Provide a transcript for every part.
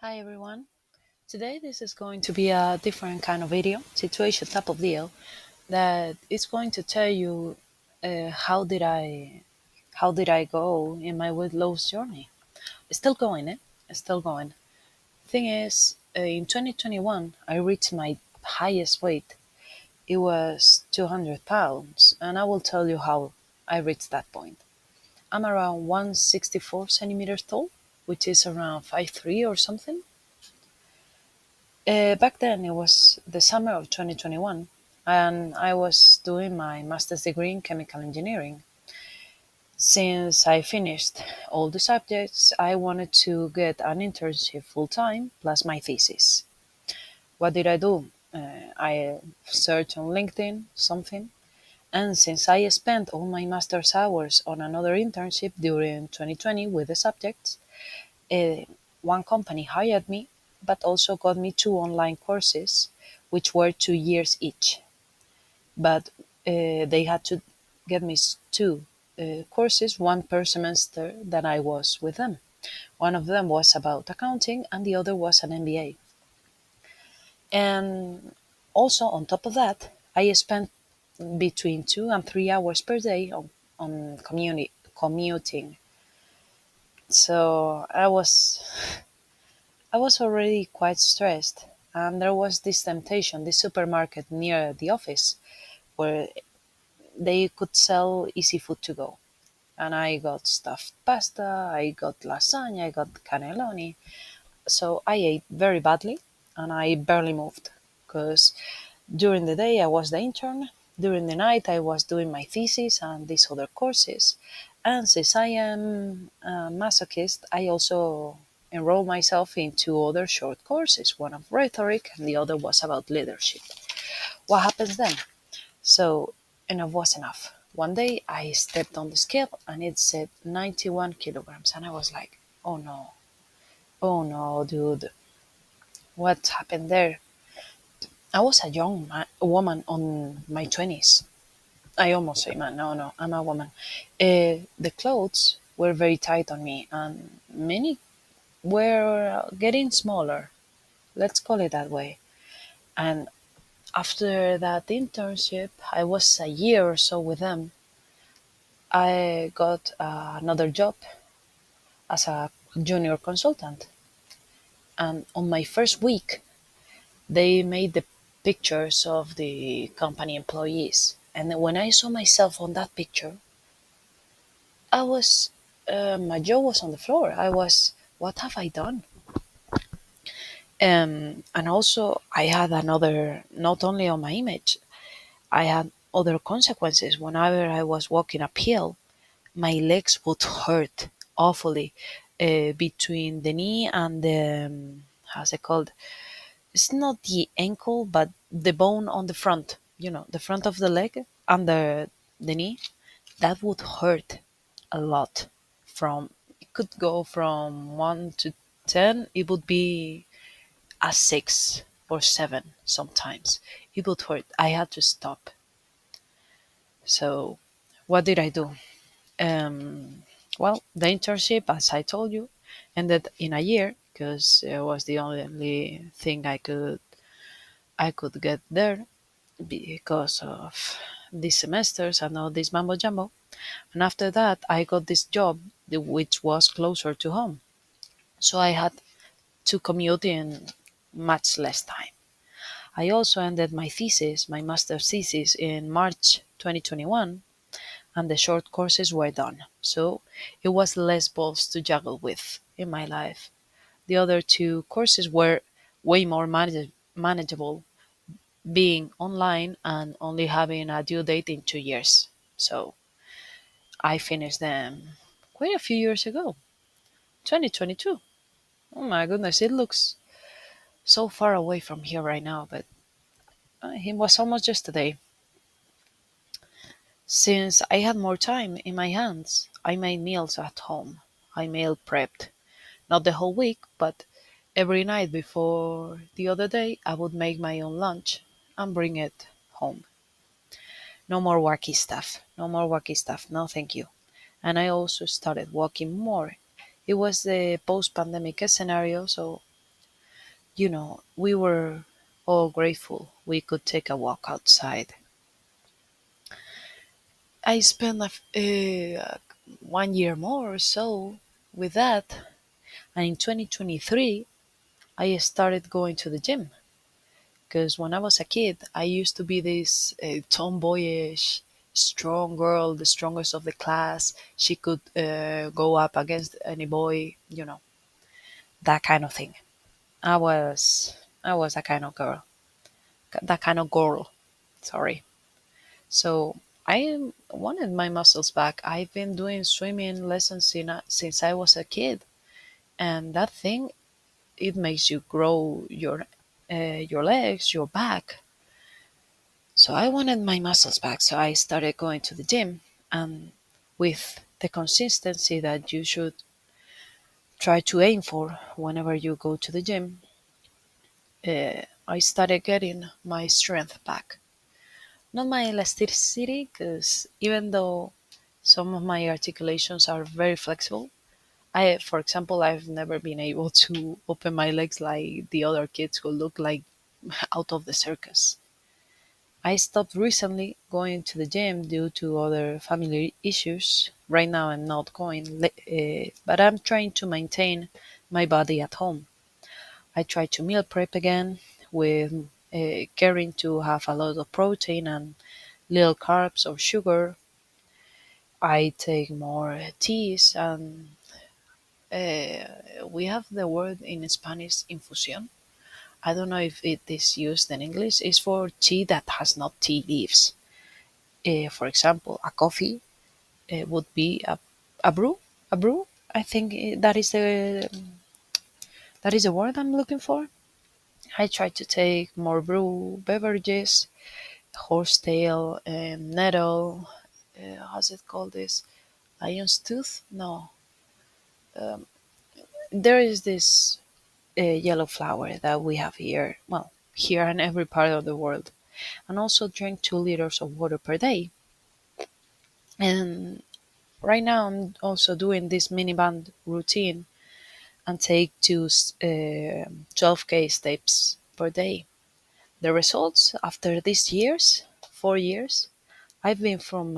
Hi everyone. Today this is going to be a different kind of video, situation type of deal that is going to tell you how did I go in my weight loss journey. It's still going, eh? It's still going. Thing is, in 2021 I reached my highest weight. It was 200 pounds, and I will tell you how I reached that point. I'm around 164 centimeters tall, which is around 5'3" or something. Back then, it was the summer of 2021, and I was doing my master's degree in chemical engineering. Since I finished all the subjects, I wanted to get an internship full time plus my thesis. What did I do? I searched on LinkedIn, something, and since I spent all my master's hours on another internship during 2020 with the subjects, uh, one company hired me, but also got me two online courses, which were 2 years each. But they had to get me two courses, one per semester that I was with them. One of them was about accounting, and the other was an MBA. And also, on top of that, I spent between 2 and 3 hours per day on commuting. So I was already quite stressed, and there was this temptation, this supermarket near the office, where they could sell easy food to go. And I got stuffed pasta, I got lasagna, I got cannelloni. So I ate very badly, and I barely moved because during the day I was the intern, during the night I was doing my thesis and these other courses. And since I am a masochist, I also enrolled myself in two other short courses, one of rhetoric and the other was about leadership. What happens then? So enough was enough. One day I stepped on the scale and it said 91 kilograms, and I was like, oh no, dude, what happened there? I was a young woman on my 20s. I almost say man, no, I'm a woman. The clothes were very tight on me, and many were getting smaller. Let's call it that way. And after that internship, I was a year or so with them. I got another job as a junior consultant. And on my first week, they made the pictures of the company employees. And when I saw myself on that picture, I was, my jaw was on the floor. I was, what have I done? And also, I had another, not only on my image, I had other consequences. Whenever I was walking uphill, my legs would hurt awfully between the knee and the, how's it called? It's not the ankle, but the bone on the front, the front of the leg under the knee, that would hurt a lot. It could go from 1 to 10, it would be a 6 or 7 sometimes. It would hurt. I had to stop. So, what did I do? Um, well, the internship, as I told you, ended in a year because it was the only thing I could get there because of these semesters and all this mambo jumbo. And after that, I got this job which was closer to home, so I had to commute in much less time. I also ended my thesis, my master's thesis, in March 2021, and the short courses were done. So it was less balls to juggle with in my life. The other two courses were way more manageable, being online and only having a due date in 2 years. So I finished them quite a few years ago, 2022. Oh my goodness, it looks so far away from here right now, but it was almost yesterday. Since I had more time in my hands, I made meals at home. I meal prepped. Not the whole week, but every night before the other day, I would make my own lunch and bring it home. No more wacky stuff. No more wacky stuff. No, thank you. And I also started walking more. It was the post pandemic scenario, so We were all grateful we could take a walk outside. I spent 1 year more or so with that, and in 2023, I started going to the gym. Because when I was a kid, I used to be this tomboyish, strong girl, the strongest of the class. She could go up against any boy, that kind of thing. I was that kind of girl, that kind of girl. Sorry. So I wanted my muscles back. I've been doing swimming lessons since I was a kid, and that thing, it makes you grow your legs, your back. So I wanted my muscles back, so I started going to the gym, and with the consistency that you should try to aim for whenever you go to the gym, I started getting my strength back. Not my elasticity, because even though some of my articulations are very flexible, for example, I've never been able to open my legs like the other kids who look like out of the circus. I stopped recently going to the gym due to other family issues. Right now, I'm not going, but I'm trying to maintain my body at home. I try to meal prep again with caring to have a lot of protein and little carbs or sugar. I take more teas, and we have the word in Spanish infusion. I don't know if it is used in English. It's for tea that has not tea leaves. For example, a coffee would be a brew. A brew. I think that is the word I'm looking for. I try to take more brew beverages, horsetail, nettle. How's it called? This lion's tooth? No, there is this yellow flower that we have here. Well, here and every part of the world, and also drink 2 liters of water per day. And right now, I'm also doing this mini band routine and take 12K steps per day. The results after these years, 4 years, I've been from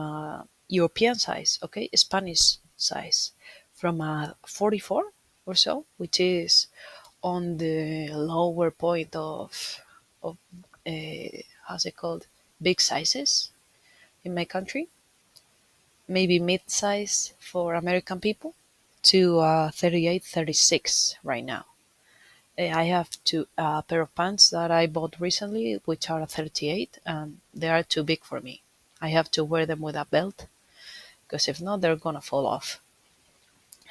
European size, okay, Spanish size, from a 44 or so, which is on the lower point of how's it called, big sizes in my country, maybe mid size for American people, to 38, 36 right now. I have two pair of pants that I bought recently, which are a 38, and they are too big for me. I have to wear them with a belt, because if not, they're gonna fall off.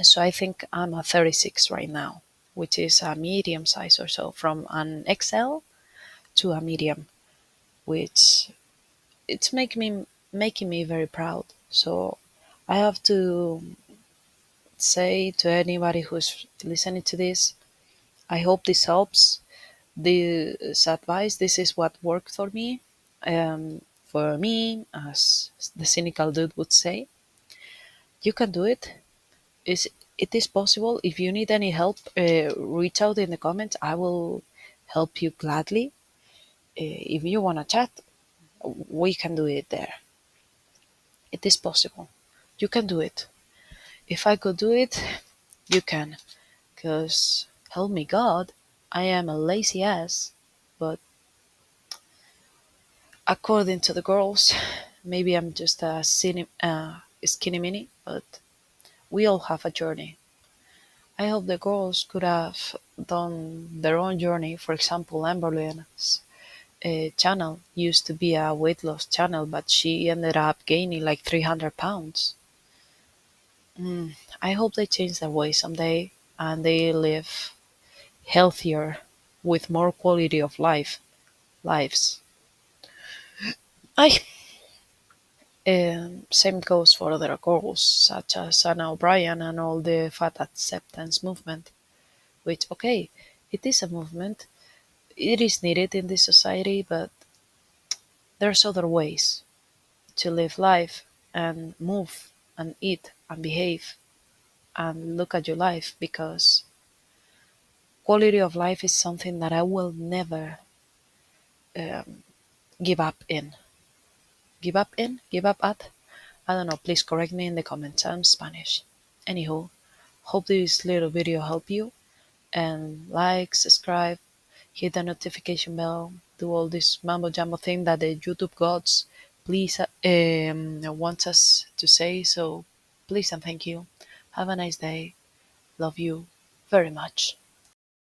So I think I'm a 36 right now, which is a medium size or so, from an XL to a medium, which it's making me very proud. So I have to say to anybody who's listening to this, I hope this helps. This advice, this is what worked for me. For me, as the cynical dude would say, you can do it. It is possible. If you need any help, reach out in the comments. I will help you gladly. If you want to chat, we can do it there. It is possible. You can do it. If I could do it, you can. Because, help me God, I am a lazy ass. But according to the girls, maybe I'm just a skinny mini, but we all have a journey. I hope the girls could have done their own journey. For example, Amberly's channel used to be a weight loss channel, but she ended up gaining like 300 pounds. I hope they change their way someday and they live healthier with more quality of lives. I Same goes for other girls such as Anna O'Brien and all the fat acceptance movement. Which, okay, it is a movement. It is needed in this society, but there's other ways to live life and move and eat and behave and look at your life, because quality of life is something that I will never give up in. Give up in? Give up at? I don't know. Please correct me in the comments. I'm Spanish. Anywho, hope this little video helped you. And like, subscribe, hit the notification bell, do all this mambo jumbo thing that the YouTube gods please want us to say. So please and thank you. Have a nice day. Love you very much.